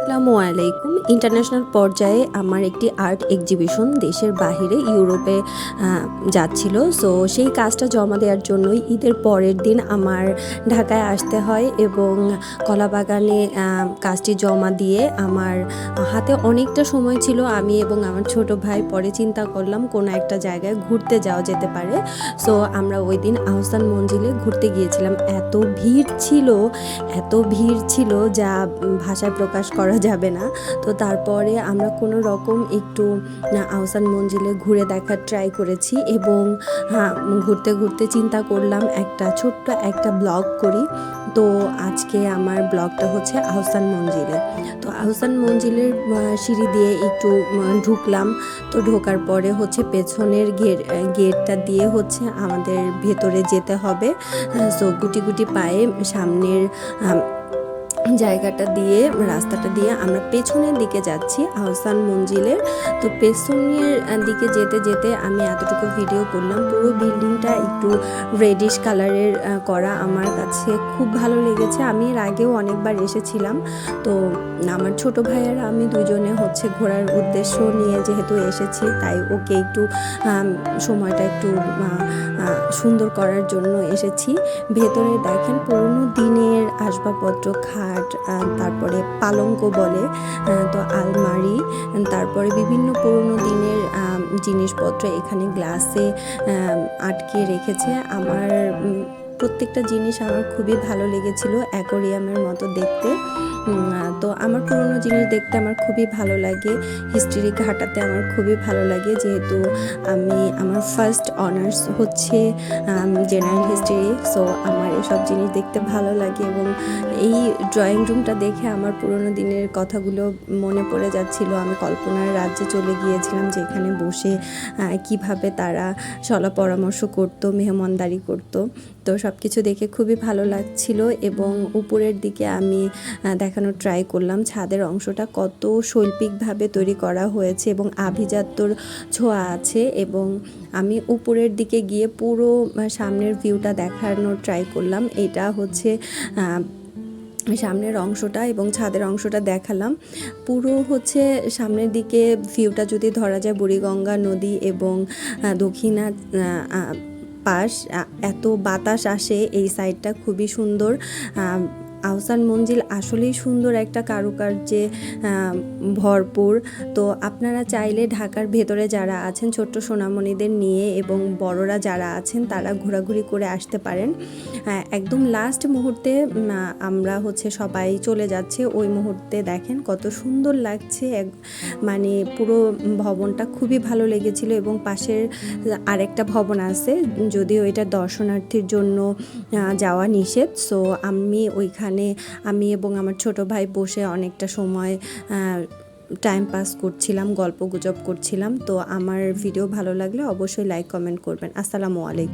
আসসালামু আলাইকুম। ইন্টারন্যাশনাল পর্যায়ে আমার একটি আর্ট এক্সিবিশন দেশের বাহিরে ইউরোপে যাচ্ছিল। সো সেই কাজটা জমা দেওয়ার জন্যই ঈদের পরের দিন আমার ঢাকায় আসতে হয় এবং কলাবাগানে কাজটি জমা দিয়ে আমার হাতে অনেকটা সময় ছিল। আমি এবং আমার ছোট ভাই পরে চিন্তা করলাম কোনো একটা জায়গায় ঘুরতে যাওয়া যেতে পারে। সো আমরা ওই দিন আহসান মঞ্জিলে ঘুরতে গিয়েছিলাম। এত ভিড় ছিল যা ভাষায় প্রকাশ করা যাবে না। তো তারপরে আমরা কোনো রকম একটু আহসান মঞ্জিলে ঘুরে দেখার ট্রাই করেছি এবং ঘুরতে ঘুরতে চিন্তা করলাম ছোট্ট একটা ব্লগ করি। তো আজকে আমার ব্লগটা হচ্ছে আহসান মঞ্জিলে। তো আহসান মঞ্জিলের সিঁড়ি দিয়ে একটু ঢুকলাম। তো ঢোকার পরে হচ্ছে পেছনের গেটটা দিয়ে হচ্ছে আমাদের ভেতরে যেতে হবে। সো গুটি গুটি পায়ে সামনের রাস্তাটা দিয়ে আমরা পেছনের দিকে যাচ্ছি আহসান মঞ্জিলের। তো পেছনের দিকে যেতে যেতে আমি এতটুকু ভিডিও করলাম। পুরো বিল্ডিংটা একটু রেডিশ কালারের করা, আমার কাছে খুব ভালো লেগেছে। আমি এর আগেও অনেকবার এসেছিলাম। তো আমার ছোট ভাইয়েরা আমি দুজনে হচ্ছে ঘোরার উদ্দেশ্য নিয়ে যেহেতু এসেছি, তাই ওকে একটু সময়টা একটু সুন্দর করার জন্য এসেছি। ভেতরে দেখেন পুরনো দিনের আসবাবপত্র, খাট, তারপরে পালঙ্ক বলে, তো আলমারি, তারপরে বিভিন্ন পুরনো দিনের জিনিসপত্র এখানে গ্লাসে আটকে রেখেছে। আমার প্রত্যেকটা জিনিস আমার খুবই ভালো লেগেছিল, অ্যাকোরিয়ামের মতো দেখতে। তো আমার পুরনো জিনিস দেখতে আমার খুবই ভালো লাগে, হিস্ট্রি ঘাটাতে আমার খুবই ভালো লাগে, যেহেতু আমার ফার্স্ট অনার্স হচ্ছে জেনারেল হিস্ট্রি। সো আমার এসব জিনিস দেখতে ভালো লাগে এবং এই ড্রয়িং রুমটা দেখে আমার পুরনো দিনের কথাগুলো মনে পড়ে যাচ্ছিল। আমি কল্পনার রাজ্যে চলে গিয়েছিলাম, যেখানে বসে কিভাবে তারা সলা পরামর্শ করতো, মেহমানদারি করতো। তো সব কিছু দেখে খুবই ভালো লাগছিল এবং উপরের দিকে আমি দেখানোর ট্রাই করলাম ছাদের অংশটা কত শৈল্পিকভাবে তৈরি করা হয়েছে এবং আভিজাত্যর ছোঁয়া আছে। এবং আমি উপরের দিকে গিয়ে পুরো সামনের ভিউটা দেখানোর ট্রাই করলাম। এটা হচ্ছে সামনের অংশটা এবং ছাদের অংশটা দেখালাম। পুরো হচ্ছে সামনের দিকে ভিউটা যদি ধরা যায়, বুড়িগঙ্গা নদী এবং দক্ষিণা পাশ, এত বাতাস আসে এই সাইডটা, খুবই সুন্দর। আহসান মঞ্জিল আসলেই সুন্দর একটা কারুকার্যে ভরপুর। তো আপনারা চাইলে ঢাকার ভেতরে যারা আছেন ছোট্ট সোনামণিদের নিয়ে এবং বড়রা যারা আছেন তারা ঘোরাঘুরি করে আসতে পারেন। একদম লাস্ট মুহূর্তে আমরা হচ্ছে সবাই চলে যাচ্ছে, ওই মুহূর্তে দেখেন কত সুন্দর লাগছে। মানে পুরো ভবনটা খুবই ভালো লেগেছিল এবং পাশের আরেকটা ভবন আছে, যদিও এটা দর্শনার্থীর জন্য যাওয়া নিষেধ। সো আমি এবং আমার ছোট ভাই বসে অনেকটা সময় টাইম পাস করছিলাম, গল্প গুজব করছিলাম। তো আমার ভিডিও ভালো লাগলে অবশ্যই লাইক কমেন্ট করবেন। আসসালামু আলাইকুম।